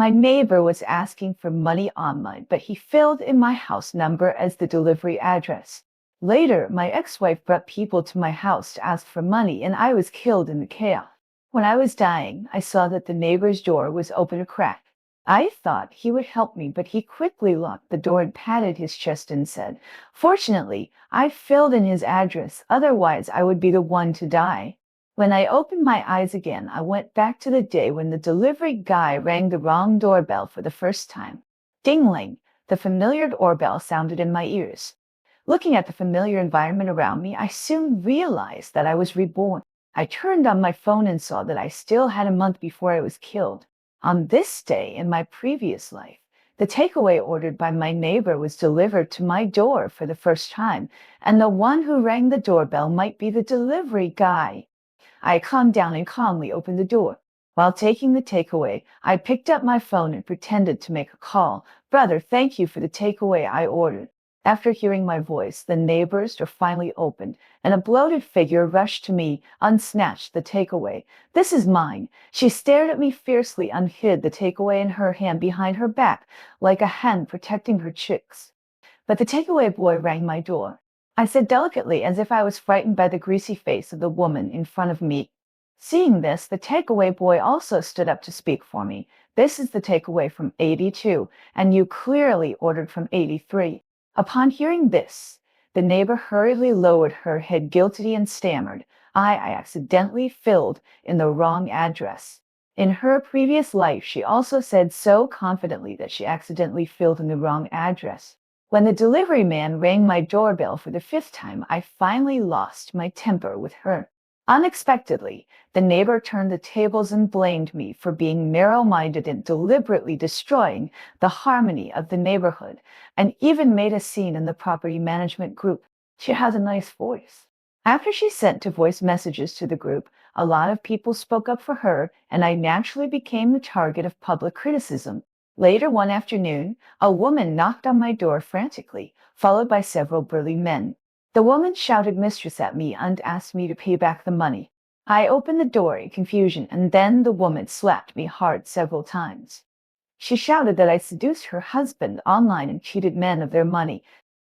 My neighbor was asking for money online, but he filled in my house number as the delivery address. Later, my ex-wife brought people to my house to ask for money, and I was killed in the chaos. When I was dying, I saw that the neighbor's door was open a crack. I thought he would help me, but he quickly locked the door and patted his chest and said, "Fortunately, I filled in his address, otherwise I would be the one to die." When I opened my eyes again, I went back to the day when the delivery guy rang the wrong doorbell for the first time. Ding-ling, the familiar doorbell sounded in my ears. Looking at the familiar environment around me, I soon realized that I was reborn. I turned on my phone and saw that I still had a month before I was killed. On this day in my previous life, the takeaway ordered by my neighbor was delivered to my door for the first time, and the one who rang the doorbell might be the delivery guy. I calmed down and calmly opened the door. While taking the takeaway, I picked up my phone and pretended to make a call. "Brother, thank you for the takeaway I ordered." After hearing my voice, the neighbor's door finally opened, and a bloated figure rushed to me, unsnatched the takeaway. "This is mine." She stared at me fiercely and hid the takeaway in her hand behind her back, like a hen protecting her chicks. But the takeaway boy rang my door. I said delicately, as if I was frightened by the greasy face of the woman in front of me. Seeing this, the takeaway boy also stood up to speak for me. "This is the takeaway from 82, and you clearly ordered from 83. Upon hearing this, the neighbor hurriedly lowered her head guiltily and stammered, I accidentally filled in the wrong address." In her previous life, she also said so confidently that she accidentally filled in the wrong address. When the delivery man rang my doorbell for the fifth time, I finally lost my temper with her. Unexpectedly, the neighbor turned the tables and blamed me for being narrow-minded and deliberately destroying the harmony of the neighborhood, and even made a scene in the property management group. She has a nice voice. After she sent to voice messages to the group, a lot of people spoke up for her, and I naturally became the target of public criticism. Later one afternoon, a woman knocked on my door frantically, followed by several burly men. The woman shouted mistress at me and asked me to pay back the money. I opened the door in confusion, and then the woman slapped me hard several times. She shouted that I seduced her husband online and cheated men of their money.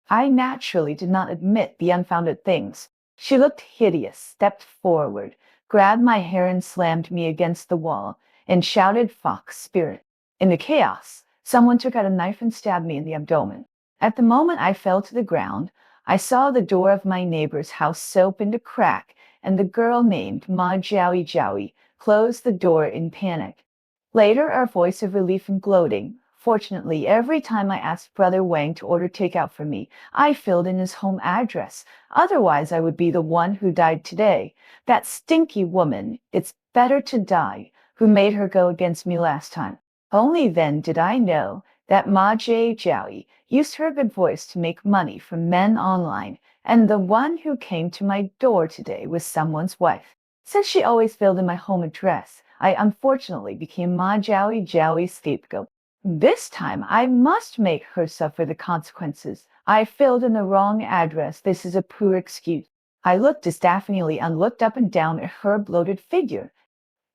I naturally did not admit the unfounded things. She looked hideous, stepped forward, grabbed my hair and slammed me against the wall, and shouted, "Fox spirit." In the chaos, someone took out a knife and stabbed me in the abdomen. At the moment I fell to the ground, I saw the door of my neighbor's house open a crack, and the girl named Ma Jowie Jowie closed the door in panic. Later, our voice of relief and gloating. Fortunately, every time I asked Brother Wang to order takeout for me, I filled in his home address. Otherwise, I would be the one who died today. That stinky woman, it's better to die, who made her go against me last time. Only then did I know that Ma Jowie used her good voice to make money from men online, and the one who came to my door today was someone's wife. Since she always filled in my home address, I unfortunately became Ma Jowie's scapegoat. This time, I must make her suffer the consequences. I filled in the wrong address. This is a poor excuse. I looked disapprovingly and looked up and down at her bloated figure.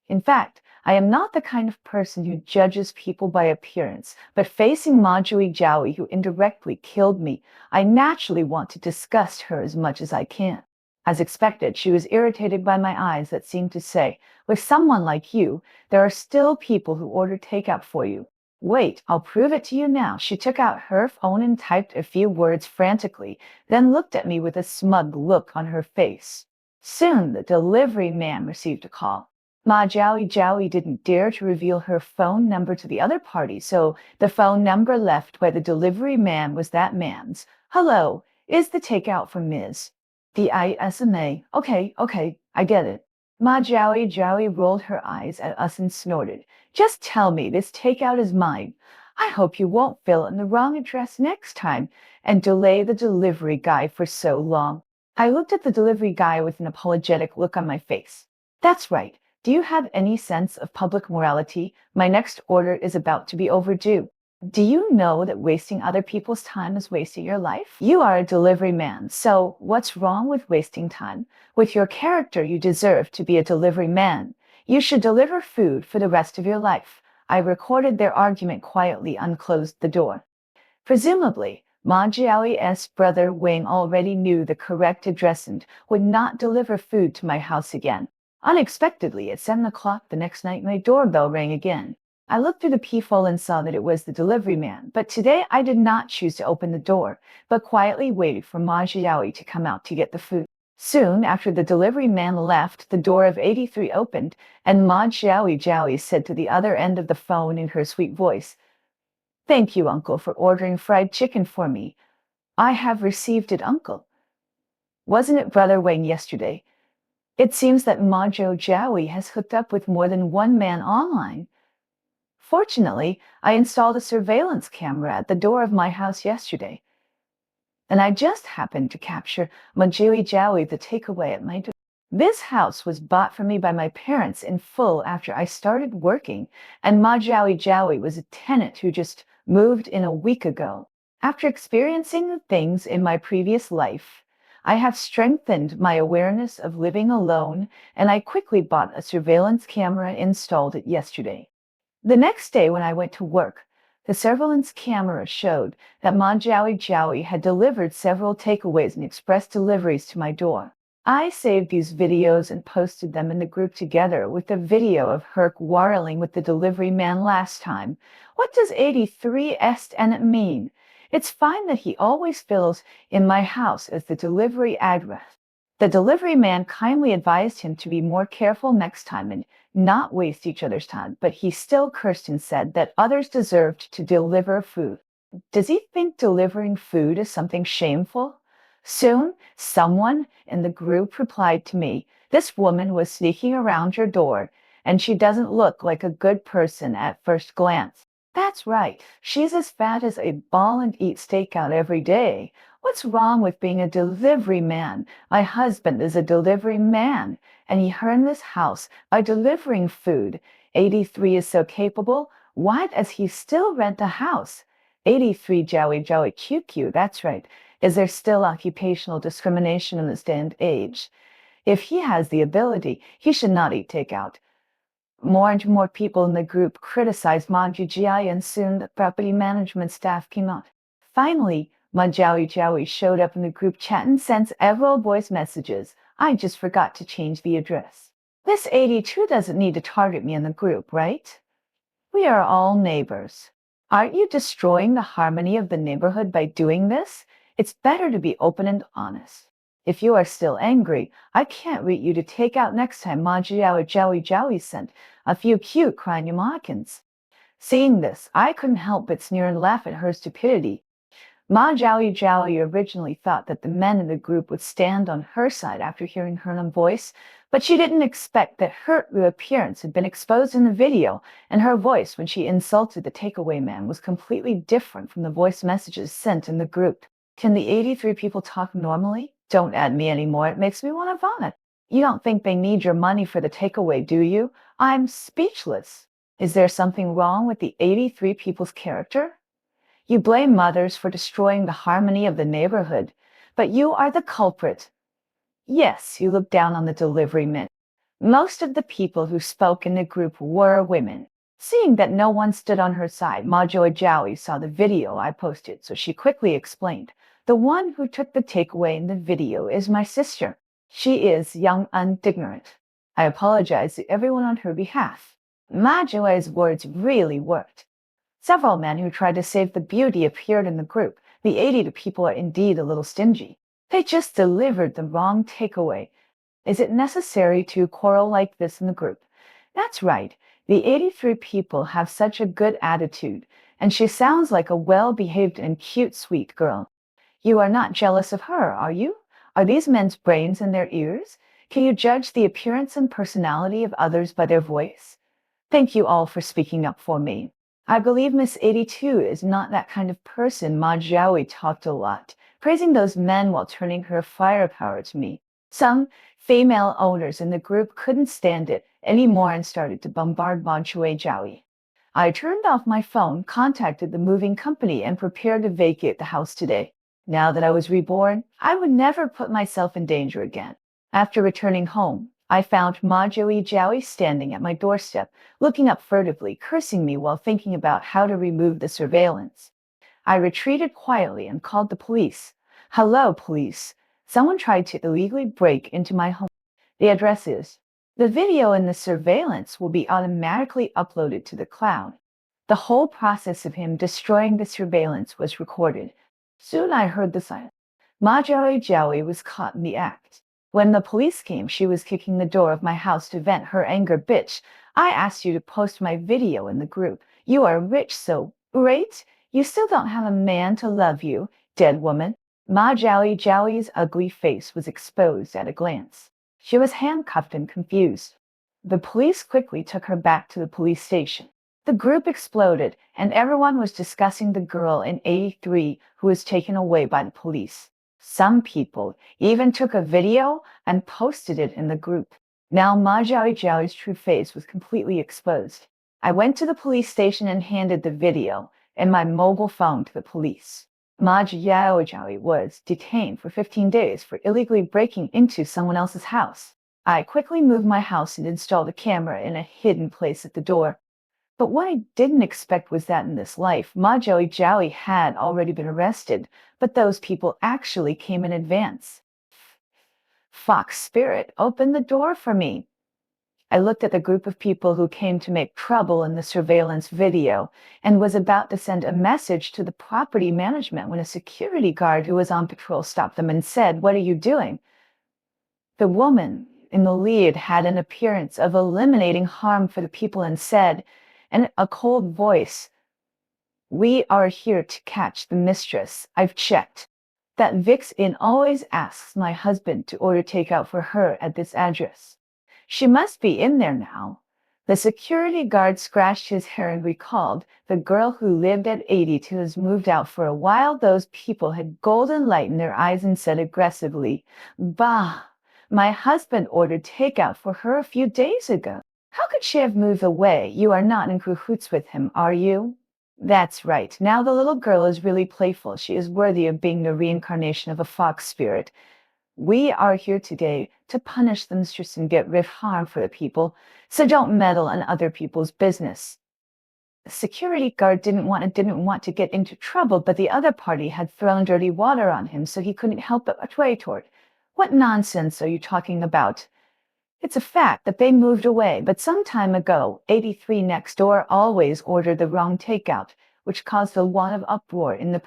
In fact, I am not the kind of person who judges people by appearance, but facing Marjorie Jowie, who indirectly killed me, I naturally want to disgust her as much as I can. As expected, she was irritated by my eyes that seemed to say, "With someone like you, there are still people who order takeout for you." "Wait, I'll prove it to you now." She took out her phone and typed a few words frantically, then looked at me with a smug look on her face. Soon, the delivery man received a call. Ma Jowie didn't dare to reveal her phone number to the other party, so the phone number left by the delivery man was that man's. "Hello, is the takeout for Ms. The ISMA? Okay, I get it." Ma Jowie rolled her eyes at us and snorted. "Just tell me this takeout is mine. I hope you won't fill in the wrong address next time and delay the delivery guy for so long." I looked at the delivery guy with an apologetic look on my face. "That's right. Do you have any sense of public morality? My next order is about to be overdue. Do you know that wasting other people's time is wasting your life? You are a delivery man, so what's wrong with wasting time? With your character, you deserve to be a delivery man. You should deliver food for the rest of your life. I recorded their argument quietly, unclosed the door. Presumably, Ma Jiao's brother Wing already knew the correct address and would not deliver food to my house again. Unexpectedly, at 7 o'clock the next night, my doorbell rang again. I looked through the peephole and saw that it was the delivery man, but today I did not choose to open the door, but quietly waited for Ma Jiao to come out to get the food. Soon after the delivery man left, the door of 83 opened, and Ma Jiao said to the other end of the phone in her sweet voice, "Thank you, Uncle, for ordering fried chicken for me. I have received it, Uncle." Wasn't it Brother Wang yesterday? It seems that Ma Jiao has hooked up with more than one man online. Fortunately, I installed a surveillance camera at the door of my house yesterday, and I just happened to capture Ma Jiao the takeaway at my door. This house was bought for me by my parents in full after I started working, and Ma Jiao was a tenant who just moved in a week ago. After experiencing the things in my previous life, I have strengthened my awareness of living alone, and I quickly bought a surveillance camera and installed it yesterday. The next day when I went to work, the surveillance camera showed that Ma Jiao had delivered several takeaways and express deliveries to my door. I saved these videos and posted them in the group together with the video of her quarreling with the delivery man last time. What does 83 tenant mean? It's fine that he always fills in my house as the delivery address. The delivery man kindly advised him to be more careful next time and not waste each other's time, but he still cursed and said that others deserved to deliver food. Does he think delivering food is something shameful? Soon, someone in the group replied to me, "This woman was sneaking around your door, and she doesn't look like a good person at first glance." That's right, she's as fat as a ball and eats steak out every day. What's wrong with being a delivery man? My husband is a delivery man, and he earned this house by delivering food. 83 is so capable. Why does he still rent a house? 83 Joey QQ, that's right. Is there still occupational discrimination in this day and age? If he has the ability, he should not eat takeout. More and more people in the group criticized Ma Jiao, and soon the property management staff came out. Finally, Ma Jiao showed up in the group chat and sent several voice messages. I just forgot to change the address. This 82 doesn't need to target me in the group, right? We are all neighbors. Aren't you destroying the harmony of the neighborhood by doing this? It's better to be open and honest. If you are still angry, I can't wait you to take out next time. Ma Jiao sent a few cute crying emojis. Seeing this, I couldn't help but sneer and laugh at her stupidity. Ma Jiao originally thought that the men in the group would stand on her side after hearing her own voice, but she didn't expect that her real appearance had been exposed in the video, and her voice when she insulted the takeaway man was completely different from the voice messages sent in the group. Can the 83 people talk normally? Don't add me anymore, it makes me want to vomit. You don't think they need your money for the takeaway, do you? I'm speechless. Is there something wrong with the 83 people's character? You blame mothers for destroying the harmony of the neighborhood, but you are the culprit. Yes, you look down on the delivery men. Most of the people who spoke in the group were women. Seeing that no one stood on her side, Ma Jiao saw the video I posted, so she quickly explained, "The one who took the takeaway in the video is my sister. She is young and ignorant. I apologize to everyone on her behalf." Ma Jiao's words really worked. Several men who tried to save the beauty appeared in the group. The 82 people are indeed a little stingy. They just delivered the wrong takeaway. Is it necessary to quarrel like this in the group? That's right. The 83 people have such a good attitude, and she sounds like a well-behaved and cute, sweet girl. You are not jealous of her, are you? Are these men's brains in their ears? Can you judge the appearance and personality of others by their voice? Thank you all for speaking up for me. I believe Miss 82 is not that kind of person. Ma Jiao talked a lot, praising those men while turning her firepower to me. Some female owners in the group couldn't stand it anymore and started to bombard Ma Jiao. I turned off my phone, contacted the moving company, and prepared to vacate the house today. Now that I was reborn, I would never put myself in danger again. After returning home, I found Ma Joey standing at my doorstep, looking up furtively, cursing me while thinking about how to remove the surveillance. I retreated quietly and called the police. Hello, police. Someone tried to illegally break into my home. The address is. The video and the surveillance will be automatically uploaded to the cloud. The whole process of him destroying the surveillance was recorded. Soon I heard the silence. Ma Joey was caught in the act. When the police came, she was kicking the door of my house to vent her anger. Bitch, I asked you to post my video in the group. You are rich, so, right? You still don't have a man to love you, dead woman. Ma Joey's ugly face was exposed at a glance. She was handcuffed and confused. The police quickly took her back to the police station. The group exploded, and everyone was discussing the girl in 83 who was taken away by the police. Some people even took a video and posted it in the group. Now Ma Joey's true face was completely exposed. I went to the police station and handed the video and my mobile phone to the police. Ma Joey was detained for 15 days for illegally breaking into someone else's house. I quickly moved my house and installed a camera in a hidden place at the door. But what I didn't expect was that in this life, Ma Joey had already been arrested, but those people actually came in advance. Fox Spirit opened the door for me. I looked at the group of people who came to make trouble in the surveillance video and was about to send a message to the property management when a security guard who was on patrol stopped them and said, "What are you doing?" The woman in the lead had an appearance of eliminating harm for the people and said, in a cold voice, "We are here to catch the mistress. I've checked. That Vix Inn always asks my husband to order takeout for her at this address. She must be in there now." The security guard scratched his hair and recalled the girl who lived at 82 has moved out for a while. Those people had golden light in their eyes and said aggressively, "Bah, my husband ordered takeout for her a few days ago. How could she have moved away? You are not in cahoots with him, are you?" That's right. Now the little girl is really playful. She is worthy of being the reincarnation of a fox spirit. We are here today to punish the mistress and get rid of harm for the people, so don't meddle in other people's business. The security guard didn't want to get into trouble, but the other party had thrown dirty water on him, so he couldn't help but retort. What nonsense are you talking about? It's a fact that they moved away, but some time ago, 83 next door always ordered the wrong takeout, which caused a lot of uproar in the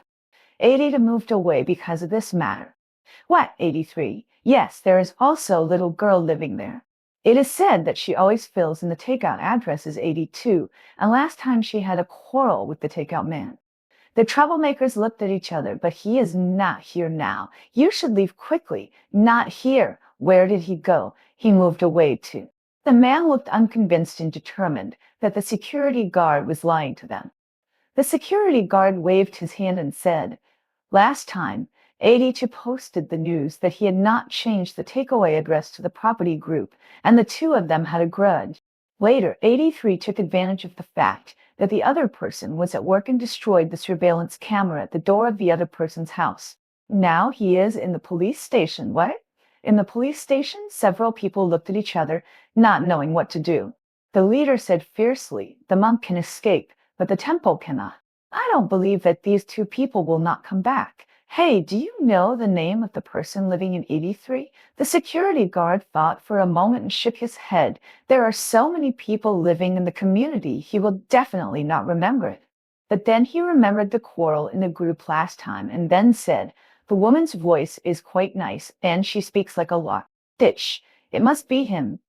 80 moved away because of this matter. What, 83? Yes, there is also a little girl living there. It is said that she always fills in the takeout address as 82, and last time she had a quarrel with the takeout man. The troublemakers looked at each other, but he is not here now. You should leave quickly. Not here. Where did he go? He moved away too. The man looked unconvinced and determined that the security guard was lying to them. The security guard waved his hand and said, "Last time, 82 posted the news that he had not changed the takeaway address to the property group, and the two of them had a grudge. Later, 83 took advantage of the fact that the other person was at work and destroyed the surveillance camera at the door of the other person's house. Now he is in the police station." What? In the police station? Several people looked at each other, not knowing what to do. The leader said fiercely, "The monk can escape, but the temple cannot. I don't believe that these two people will not come back. Hey, do you know the name of the person living in 83? The security guard thought for a moment and shook his head. There are so many people living in the community, he will definitely not remember it. But then he remembered the quarrel in the group last time and then said, "The woman's voice is quite nice and she speaks like a lot. Ditch. It must be him."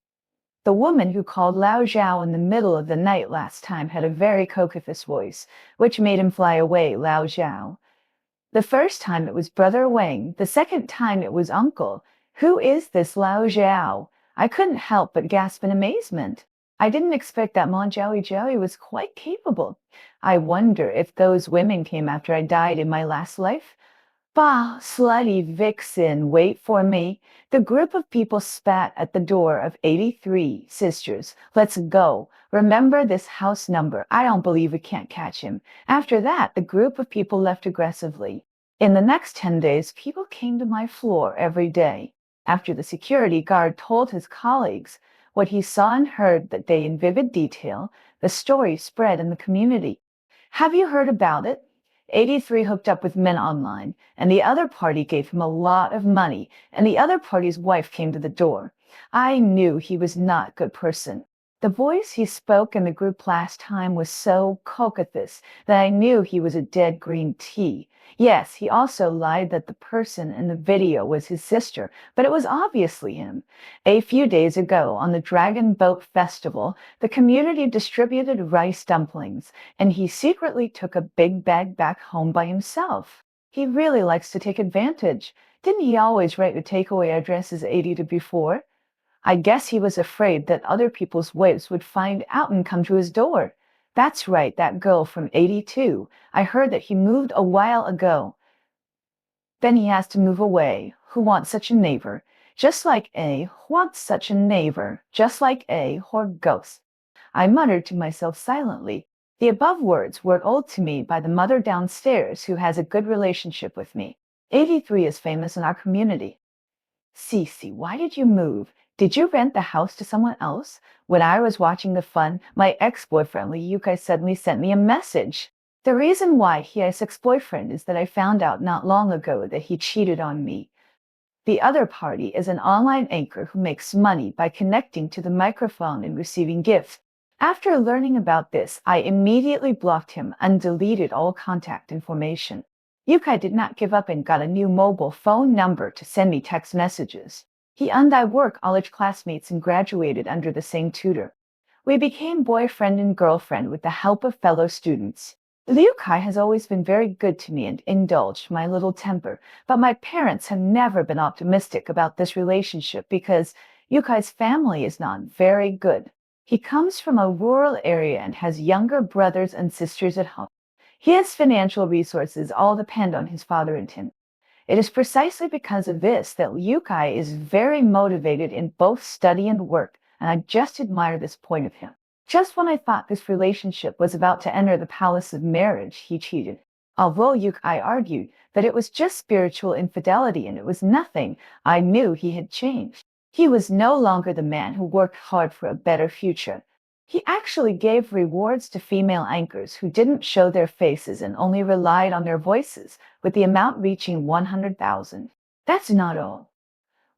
The woman who called Lao Zhao in the middle of the night last time had a very coquettish voice, which made him fly away. Lao Zhao. The first time it was Brother Wang, the second time it was Uncle. Who is this Lao Zhao? I couldn't help but gasp in amazement. I didn't expect that Ma Joey was quite capable. I wonder if those women came after I died in my last life. Bah, slutty vixen, wait for me. The group of people spat at the door of 83 sisters. Let's go. Remember this house number. I don't believe we can't catch him. After that, the group of people left aggressively. In the next 10 days, people came to my floor every day. After the security guard told his colleagues what he saw and heard that day in vivid detail, the story spread in the community. Have you heard about it? 83 hooked up with men online, and the other party gave him a lot of money, and the other party's wife came to the door. I knew he was not a good person. The voice he spoke in the group last time was so coquettish that I knew he was a dead green tea. Yes, he also lied that the person in the video was his sister, but it was obviously him. A few days ago, on the Dragon Boat Festival, the community distributed rice dumplings, and he secretly took a big bag back home by himself. He really likes to take advantage. Didn't he always write the takeaway addresses 80 to before? I guess he was afraid that other people's wives would find out and come to his door. That's right, that girl from 82. I heard that he moved a while ago. Then he has to move away. Who wants such a neighbor? Just like A wants such a neighbor, just like A or ghost. I muttered to myself silently. The above words were told to me by the mother downstairs who has a good relationship with me. 83 is famous in our community. Cece, why did you move? Did you rent the house to someone else? When I was watching the fun, my ex-boyfriend Liukai suddenly sent me a message. The reason why he has ex-boyfriend is that I found out not long ago that he cheated on me. The other party is an online anchor who makes money by connecting to the microphone and receiving gifts. After learning about this, I immediately blocked him and deleted all contact information. Yukai did not give up and got a new mobile phone number to send me text messages. He and I were college classmates and graduated under the same tutor. We became boyfriend and girlfriend with the help of fellow students. Liu Kai has always been very good to me and indulged my little temper, but my parents have never been optimistic about this relationship because Liu Kai's family is not very good. He comes from a rural area and has younger brothers and sisters at home. His financial resources all depend on his father and him. It is precisely because of this that Liu Kai is very motivated in both study and work, and I just admire this point of him. Just when I thought this relationship was about to enter the palace of marriage, he cheated. Although Liu Kai argued that it was just spiritual infidelity and it was nothing, I knew he had changed. He was no longer the man who worked hard for a better future. He actually gave rewards to female anchors who didn't show their faces and only relied on their voices, with the amount reaching 100,000. That's not all.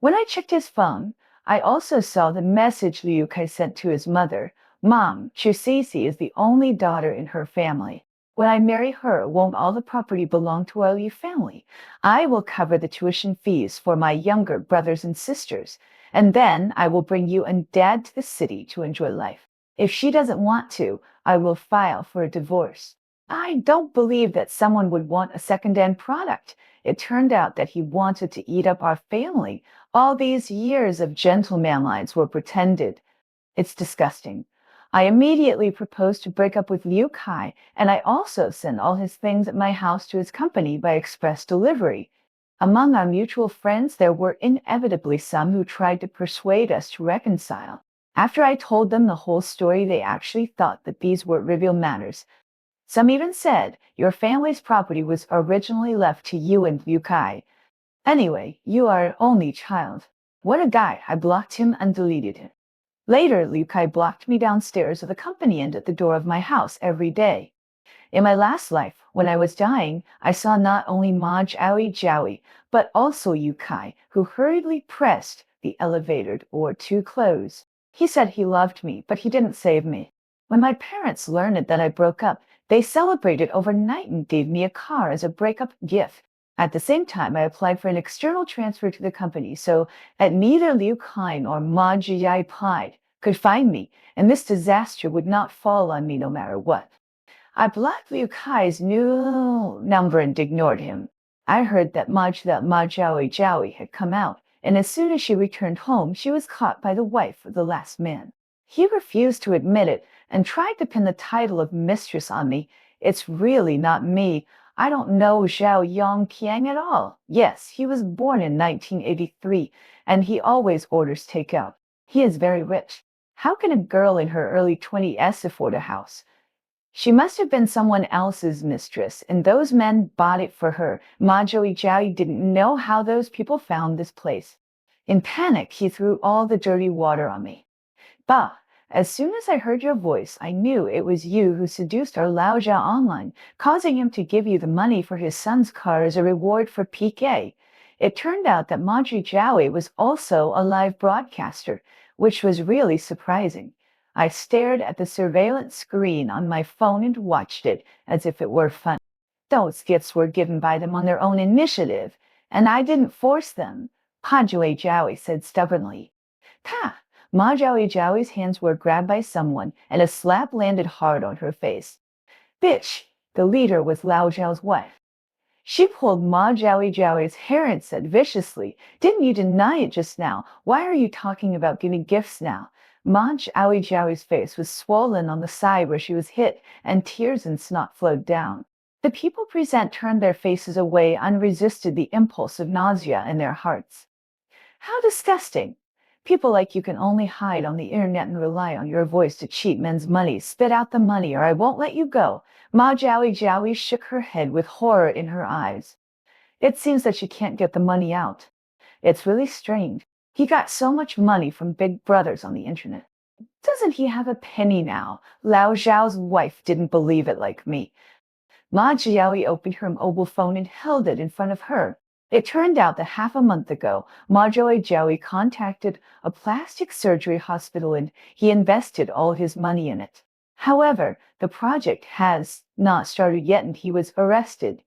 When I checked his phone, I also saw the message Liu Kai sent to his mother. Mom, Chusisi is the only daughter in her family. When I marry her, won't all the property belong to our Liu family? I will cover the tuition fees for my younger brothers and sisters, and then I will bring you and Dad to the city to enjoy life. If she doesn't want to, I will file for a divorce. I don't believe that someone would want a second-hand product. It turned out that he wanted to eat up our family. All these years of gentlemanlines were pretended. It's disgusting. I immediately proposed to break up with Liu Kai, and I also sent all his things at my house to his company by express delivery. Among our mutual friends, there were inevitably some who tried to persuade us to reconcile. After I told them the whole story, they actually thought that these were trivial matters. Some even said, your family's property was originally left to you and Liu Kai. Anyway, you are our only child. What a guy. I blocked him and deleted him. Later, Liu Kai blocked me downstairs of the company and at the door of my house every day. In my last life, when I was dying, I saw not only Ma Jowie, but also Liu Kai, who hurriedly pressed the elevator door to close. He said he loved me, but he didn't save me. When my parents learned that I broke up, they celebrated overnight and gave me a car as a breakup gift. At the same time, I applied for an external transfer to the company, so that neither Liu Kai nor Ma Jia could find me, and this disaster would not fall on me no matter what. I blocked Liu Kai's new number and ignored him. I heard that Ma Jowie had come out, and as soon as she returned home, she was caught by the wife of the last man. He refused to admit it and tried to pin the title of mistress on me. It's really not me. I don't know Zhao Yongqiang at all. Yes, he was born in 1983, and he always orders takeout. He is very rich. How can a girl in her early 20s afford a house? She must have been someone else's mistress, and those men bought it for her. Ma Jowie didn't know how those people found this place. In panic, he threw all the dirty water on me. Bah! As soon as I heard your voice, I knew it was you who seduced our Lao Zhao online, causing him to give you the money for his son's car as a reward for PK. It turned out that Madri Jowie was also a live broadcaster, which was really surprising. I stared at the surveillance screen on my phone and watched it as if it were fun. Those gifts were given by them on their own initiative, and I didn't force them, Padre Jowie said stubbornly. Pa! Ma Jowie's hands were grabbed by someone, and a slap landed hard on her face. Bitch! The leader was Lao Zhao's wife. She pulled Ma Jowie's hair and said viciously, "Didn't you deny it just now? Why are you talking about giving gifts now?" Ma Jowie's face was swollen on the side where she was hit, and tears and snot flowed down. The people present turned their faces away and resisted the impulse of nausea in their hearts. How disgusting! People like you can only hide on the internet and rely on your voice to cheat men's money. Spit out the money or I won't let you go. Ma Jowie shook her head with horror in her eyes. It seems that she can't get the money out. It's really strange. He got so much money from big brothers on the internet. Doesn't he have a penny now? Lao Zhao's wife didn't believe it like me. Ma Jiaoyi opened her mobile phone and held it in front of her. It turned out that half a month ago, Ma Jiaoyi contacted a plastic surgery hospital and he invested all his money in it. However, the project has not started yet and he was arrested.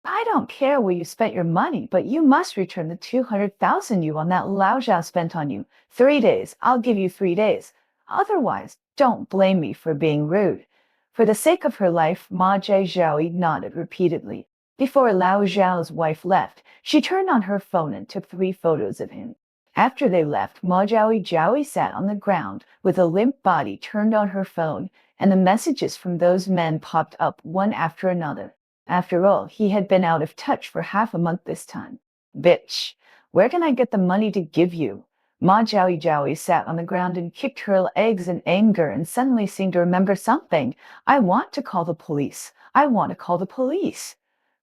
I don't care where you spent your money, but you must return the 200,000 yuan that Lao Zhao spent on you. 3 days. I'll give you 3 days. Otherwise, don't blame me for being rude. For the sake of her life, Ma Jiaoyi nodded repeatedly. Before Lao Zhao's wife left, she turned on her phone and took 3 photos of him. After they left, Ma Jiaoyi sat on the ground with a limp body turned on her phone, and the messages from those men popped up one after another. After all, he had been out of touch for half a month this time. Bitch, where can I get the money to give you? Ma Jiaoyi sat on the ground and kicked her legs in anger and suddenly seemed to remember something. I want to call the police. I want to call the police.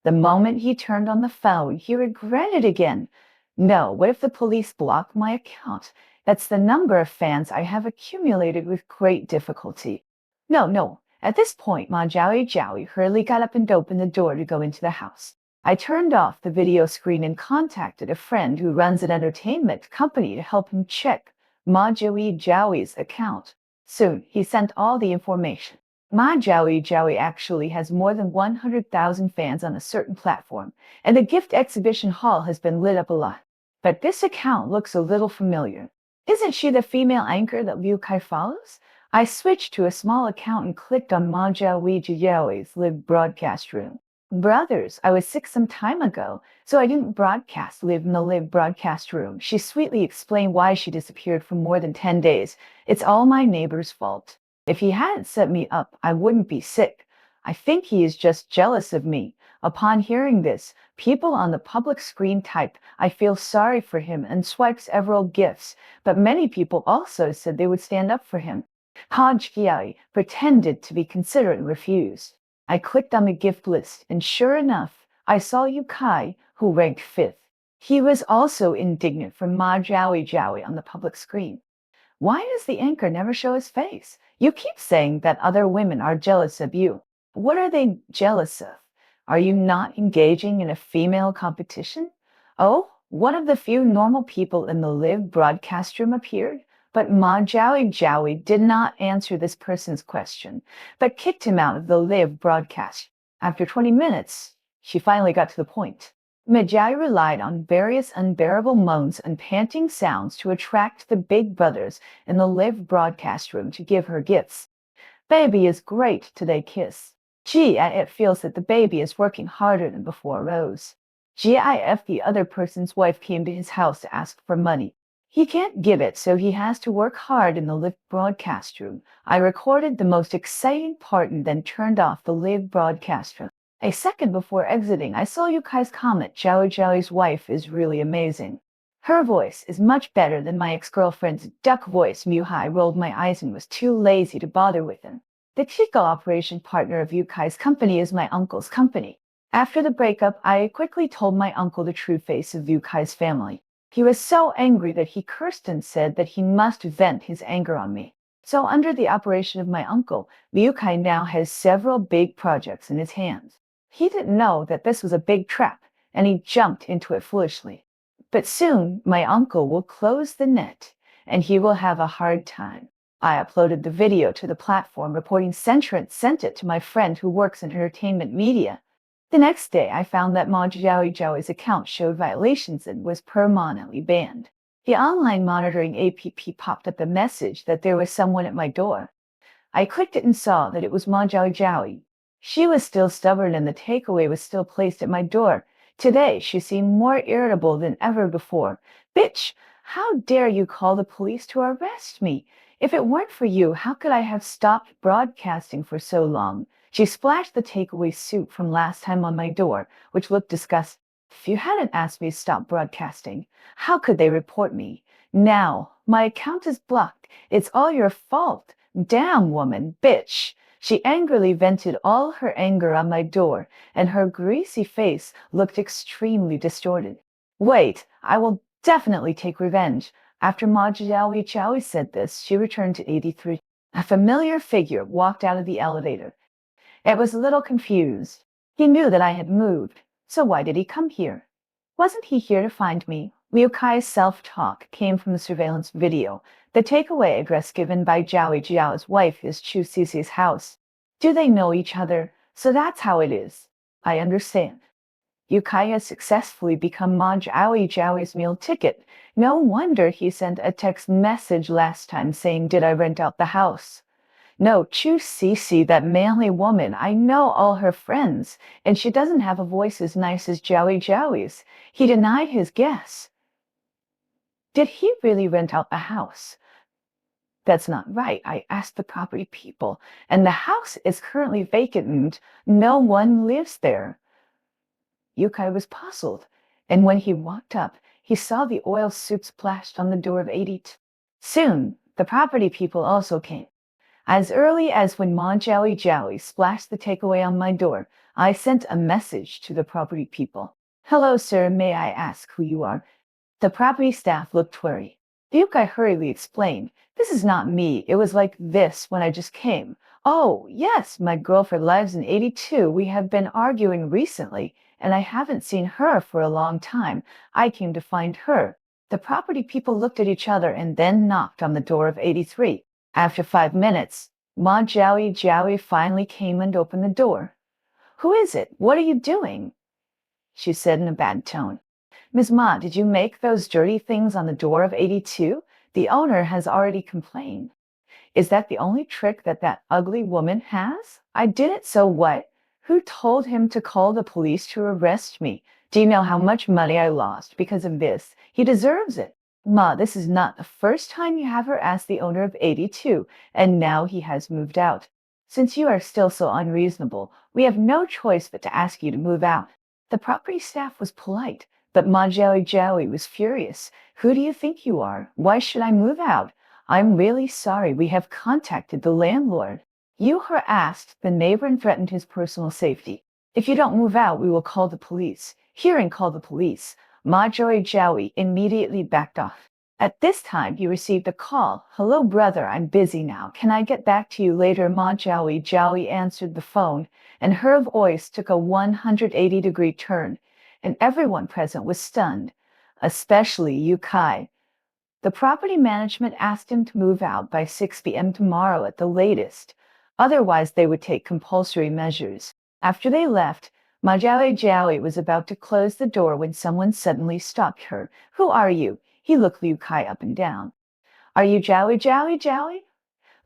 The moment he turned on the phone, he regretted again. No, what if the police block my account? That's the number of fans I have accumulated with great difficulty. No. At this point, Ma Jiaoyi hurriedly got up and opened the door to go into the house. I turned off the video screen and contacted a friend who runs an entertainment company to help him check Ma Jiaoyi's account. Soon, he sent all the information. Ma Jiaoyi actually has more than 100,000 fans on a certain platform, and the gift exhibition hall has been lit up a lot. But this account looks a little familiar. Isn't she the female anchor that Liu Kai follows? I switched to a small account and clicked on Ma Jiaoyi's live broadcast room. Brothers, I was sick some time ago, so I didn't live in the live broadcast room. She sweetly explained why she disappeared for more than 10 days. It's all my neighbor's fault. If he hadn't set me up, I wouldn't be sick. I think he is just jealous of me. Upon hearing this, people on the public screen typed, "I feel sorry for him," and swiped several gifs, but many people also said they would stand up for him. Haj Kiai pretended to be considerate and refused. I clicked on the gift list, and sure enough, I saw Yu Kai, who ranked 5th. He was also indignant for Ma Jiaoyi on the public screen. Why does the anchor never show his face? You keep saying that other women are jealous of you. What are they jealous of? Are you not engaging in a female competition? Oh, one of the few normal people in the live broadcast room appeared. But Ma Jiaoyi did not answer this person's question, but kicked him out of the live broadcast. After 20 minutes, she finally got to the point. Ma Jiaoyi relied on various unbearable moans and panting sounds to attract the big brothers in the live broadcast room to give her gifts. Baby is great today, kiss. It feels that the baby is working harder than before, Rose. GIF, the other person's wife, came to his house to ask for money. He can't give it, so he has to work hard in the live broadcast room. I recorded the most exciting part and then turned off the live broadcast room. A second before exiting, I saw Yu Kai's comment, Jiaoyi's wife is really amazing. Her voice is much better than my ex-girlfriend's duck voice. Mu Hai rolled my eyes and was too lazy to bother with him. The chief operation partner of Yu Kai's company is my uncle's company. After the breakup, I quickly told my uncle the true face of Yu Kai's family. He was so angry that he cursed and said that he must vent his anger on me. So under the operation of my uncle, Liu Kai now has several big projects in his hands. He didn't know that this was a big trap, and he jumped into it foolishly. But soon my uncle will close the net, and he will have a hard time. I uploaded the video to the platform reporting Centrant sent it to my friend who works in entertainment media. The next day, I found that Ma Zhaoi's account showed violations and was permanently banned. The online monitoring app popped up a message that there was someone at my door. I clicked it and saw that it was Ma Zhao. She was still stubborn and the takeaway was still placed at my door. Today, she seemed more irritable than ever before. Bitch, how dare you call the police to arrest me? If it weren't for you, how could I have stopped broadcasting for so long? She splashed the takeaway soup from last time on my door, which looked disgusting. If you hadn't asked me to stop broadcasting, how could they report me? Now, my account is blocked. It's all your fault. Damn woman, bitch. She angrily vented all her anger on my door, and her greasy face looked extremely distorted. Wait, I will definitely take revenge. After Ma Zhaoui said this, she returned to 83. A familiar figure walked out of the elevator. It was a little confused. He knew that I had moved, so why did he come here? Wasn't he here to find me? Liu Kai's self-talk came from the surveillance video. The takeaway address given by Zhao's wife is Chu Cici's house. Do they know each other? So that's how it is. I understand. Liu Kai has successfully become Ma Zhaoi's meal ticket. No wonder he sent a text message last time saying, "Did I rent out the house?" No, Chu Cici, that manly woman, I know all her friends, and she doesn't have a voice as nice as Zhaoi's. He denied his guess. Did he really rent out the house? That's not right. I asked the property people, and the house is currently vacant and no one lives there. Liu Kai was puzzled, and when he walked up, he saw the oil soup splashed on the door of 82. Soon, the property people also came. As early as when Ma Zhaoi splashed the takeaway on my door, I sent a message to the property people. "Hello, sir, may I ask who you are?" The property staff looked worried. Liu Kai hurriedly explained, "This is not me. It was like this when I just came. Oh, yes, my girlfriend lives in 82. We have been arguing recently, and I haven't seen her for a long time. I came to find her." The property people looked at each other and then knocked on the door of 83. After 5 minutes, Ma Zhaoi finally came and opened the door. "Who is it? What are you doing?" She said in a bad tone. "Ms. Ma, did you make those dirty things on the door of 82? The owner has already complained." "Is that the only trick that ugly woman has?" "I did it, so what? Who told him to call the police to arrest me? Do you know how much money I lost because of this? He deserves it." "Ma, this is not the first time you have harassed the owner of 82, and now he has moved out. Since you are still so unreasonable, we have no choice but to ask you to move out." The property staff was polite, but Ma Zhaoi was furious. "Who do you think you are? Why should I move out? I'm really sorry. We have contacted the landlord. You harassed the neighbor and threatened his personal safety. If you don't move out, we will call the police." Hearing "call the police," Ma Zhaoi immediately backed off. At this time, he received a call. "Hello, brother, I'm busy now. Can I get back to you later?" Ma Zhaoi answered the phone, and her voice took a 180-degree turn, and everyone present was stunned, especially Liu Kai. The property management asked him to move out by 6 p.m. tomorrow at the latest. Otherwise, they would take compulsory measures. After they left, Ma Zhaoi was about to close the door when someone suddenly stopped her. "Who are you?" He looked Liu Kai up and down. "Are you Zhaoi?"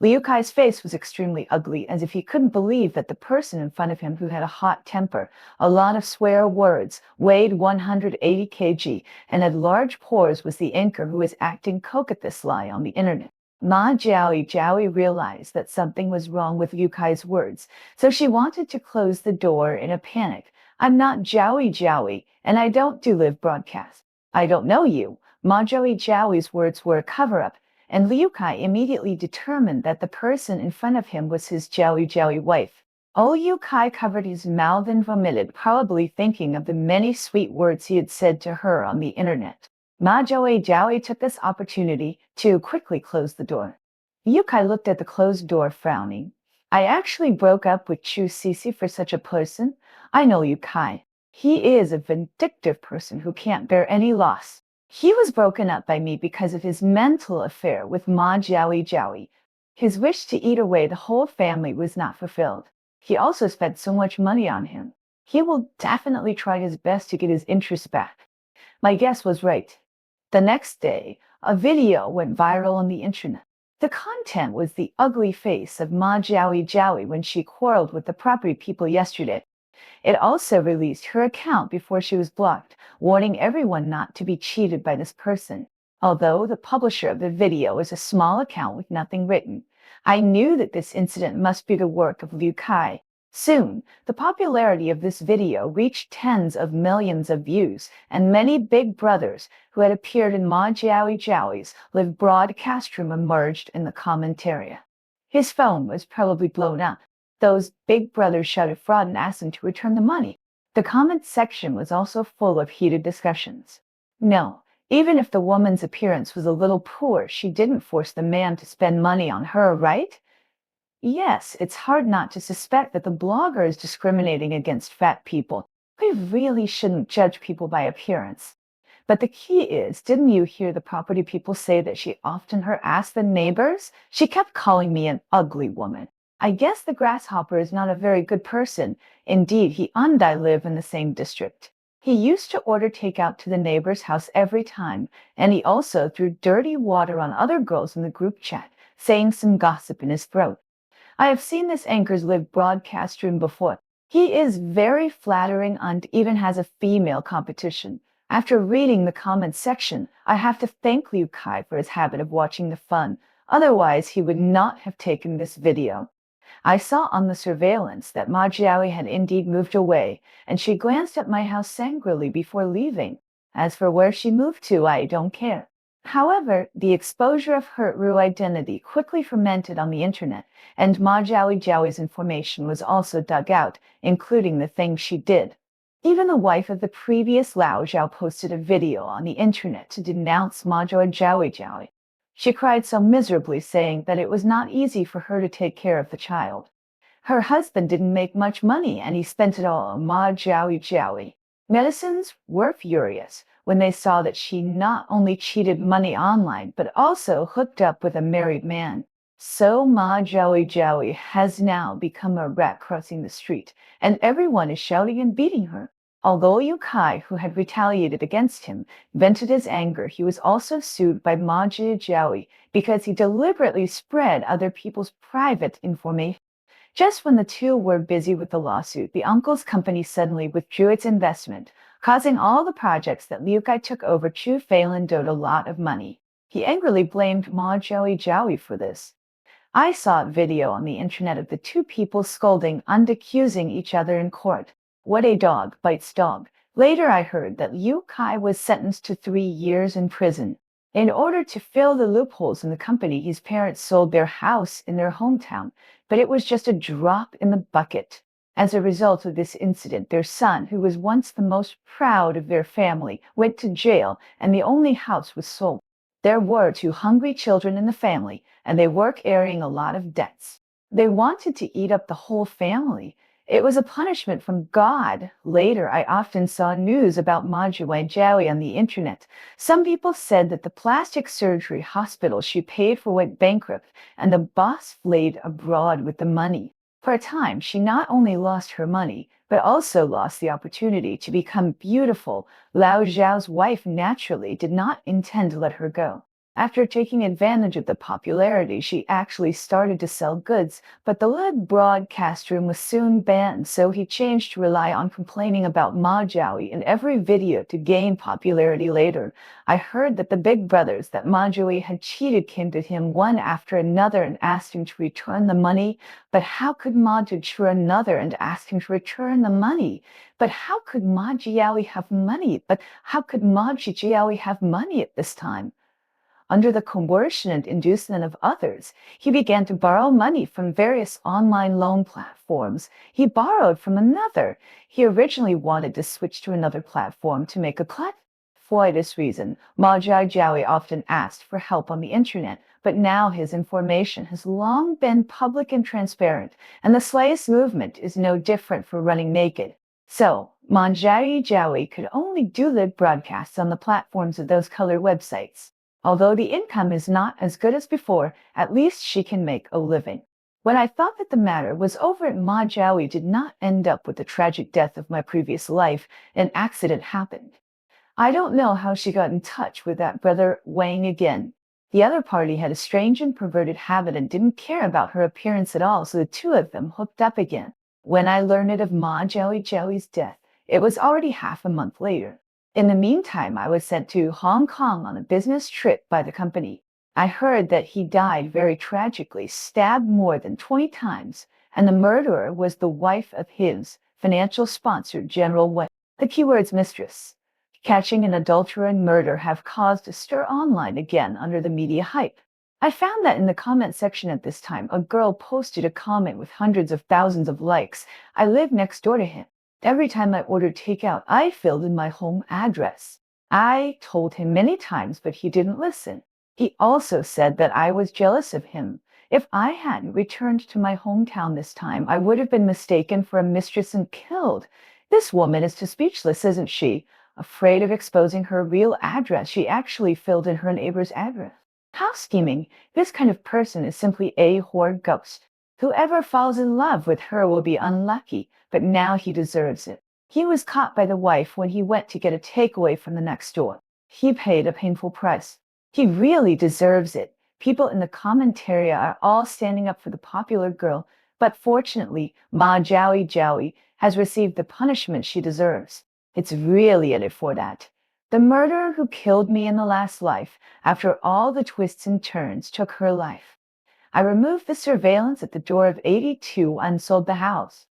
Liu Kai's face was extremely ugly, as if he couldn't believe that the person in front of him who had a hot temper, a lot of swear words, weighed 180 kg, and had large pores was the anchor who was acting coke at this lie on the internet. Ma Zhaoi realized that something was wrong with Liu Kai's words, so she wanted to close the door in a panic. "I'm not Zhaoi, and I don't do live broadcast." "I don't know you." Ma Zhaoi's words were a cover-up, and Liu Kai immediately determined that the person in front of him was his Zhaoi wife. Liu Kai covered his mouth and vomited, probably thinking of the many sweet words he had said to her on the internet. Ma Joey took this opportunity to quickly close the door. Liu Kai looked at the closed door, frowning. I actually broke up with Chu Cece for such a person. I know Liu Kai. He is a vindictive person who can't bear any loss. He was broken up by me because of his mental affair with Ma Joey. His wish to eat away the whole family was not fulfilled. He also spent so much money on him. He will definitely try his best to get his interest back. My guess was right. The next day, a video went viral on the internet. The content was the ugly face of Ma Joey when she quarreled with the property people yesterday. It also released her account before she was blocked, warning everyone not to be cheated by this person. Although the publisher of the video is a small account with nothing written, I knew that this incident must be the work of Liu Kai. Soon, the popularity of this video reached tens of millions of views, and many big brothers who had appeared in Ma Joey's live broadcast room emerged in the comment area. His phone was probably blown up. Those big brothers shouted fraud and asked him to return the money. The comment section was also full of heated discussions. No, even if the woman's appearance was a little poor, she didn't force the man to spend money on her, right? Yes, it's hard not to suspect that the blogger is discriminating against fat people. We really shouldn't judge people by appearance. But the key is, didn't you hear the property people say that she often harassed the neighbors? She kept calling me an ugly woman. I guess the grasshopper is not a very good person. Indeed, he and I live in the same district. He used to order takeout to the neighbor's house every time, and he also threw dirty water on other girls in the group chat, saying some gossip in his throat. I have seen this anchor's live broadcast room before. He is very flattering and even has a female competition. After reading the comments section, I have to thank Liu Kai for his habit of watching the fun. Otherwise, he would not have taken this video. I saw on the surveillance that Ma Jiaoyi had indeed moved away, and she glanced at my house angrily before leaving. As for where she moved to, I don't care. However, the exposure of her real identity quickly fermented on the internet, and Ma Jiaoyi's information was also dug out, including the things she did. Even the wife of the previous Lao Zhao posted a video on the internet to denounce Ma Jiaoyi. She cried so miserably, saying that it was not easy for her to take care of the child. Her husband didn't make much money, and he spent it all on Ma Jiaoyi. Medicines were furious when they saw that she not only cheated money online, but also hooked up with a married man. So Ma Jiaoyi has now become a rat crossing the street, and everyone is shouting and beating her. Although Liu Kai, who had retaliated against him, vented his anger, he was also sued by Ma Jiaoyi because he deliberately spread other people's private information. Just when the two were busy with the lawsuit, the uncle's company suddenly withdrew its investment, causing all the projects that Liu Kai took over Chu Feilin owed a lot of money. He angrily blamed Ma Jiaoyi for this. I saw a video on the internet of the two people scolding and accusing each other in court. What a dog bites dog. Later I heard that Liu Kai was sentenced to 3 years in prison. In order to fill the loopholes in the company, his parents sold their house in their hometown, but it was just a drop in the bucket. As a result of this incident, their son, who was once the most proud of their family, went to jail, and the only house was sold. There were 2 hungry children in the family, and they were carrying a lot of debts. They wanted to eat up the whole family. It was a punishment from God. Later, I often saw news about Ma Jiaoyi on the internet. Some people said that the plastic surgery hospital she paid for went bankrupt, and the boss fled abroad with the money. For a time, she not only lost her money, but also lost the opportunity to become beautiful. Lao Zhao's wife naturally did not intend to let her go. After taking advantage of the popularity, she actually started to sell goods, but the lead broadcast room was soon banned, so he changed to rely on complaining about Ma Jiaoyi in every video to gain popularity later. I heard that the big brothers that Ma Jiaoyi had cheated came to him one after another and asked him to return the money. But how could Ma Jiaoyi another and ask him to return the money? But how could Ma Jiaoyi have money? But how could Ma Jiaoyi have money at this time? Under the coercion and inducement of others, he began to borrow money from various online loan platforms. He borrowed from another. He originally wanted to switch to another platform to make a cut. For this reason, Ma Jiaowei often asked for help on the internet, but now his information has long been public and transparent, and the slayist movement is no different for running naked. So, Ma Jiaowei could only do live broadcasts on the platforms of those color websites. Although the income is not as good as before, at least she can make a living. When I thought that the matter was over, Ma Jiaowei did not end up with the tragic death of my previous life. An accident happened. I don't know how she got in touch with that brother Wang again. The other party had a strange and perverted habit and didn't care about her appearance at all, so the two of them hooked up again. When I learned of Ma Jiaowei's death, it was already half a month later. In the meantime, I was sent to Hong Kong on a business trip by the company. I heard that he died very tragically, stabbed more than 20 times, and the murderer was the wife of his financial sponsor, General Wang. The keywords mistress, catching an adulterer and murder have caused a stir online again under the media hype. I found that in the comment section at this time, a girl posted a comment with hundreds of thousands of likes. I live next door to him. Every time I ordered takeout, I filled in my home address. I told him many times, but he didn't listen. He also said that I was jealous of him. If I hadn't returned to my hometown this time, I would have been mistaken for a mistress and killed. This woman is too speechless, isn't she? Afraid of exposing her real address, she actually filled in her neighbor's address. How scheming! This kind of person is simply a whore ghost. Whoever falls in love with her will be unlucky, but now he deserves it. He was caught by the wife when he went to get a takeaway from the next door. He paid a painful price. He really deserves it. People in the commentary are all standing up for the popular girl, but fortunately, Ma Jiaowei has received the punishment she deserves. It's really in it for that. The murderer who killed me in the last life, after all the twists and turns, took her life. I removed the surveillance at the door of 82 and sold the house.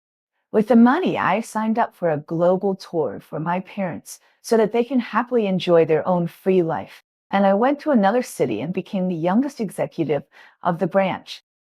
With the money, I signed up for a global tour for my parents so that they can happily enjoy their own free life. And I went to another city and became the youngest executive of the branch.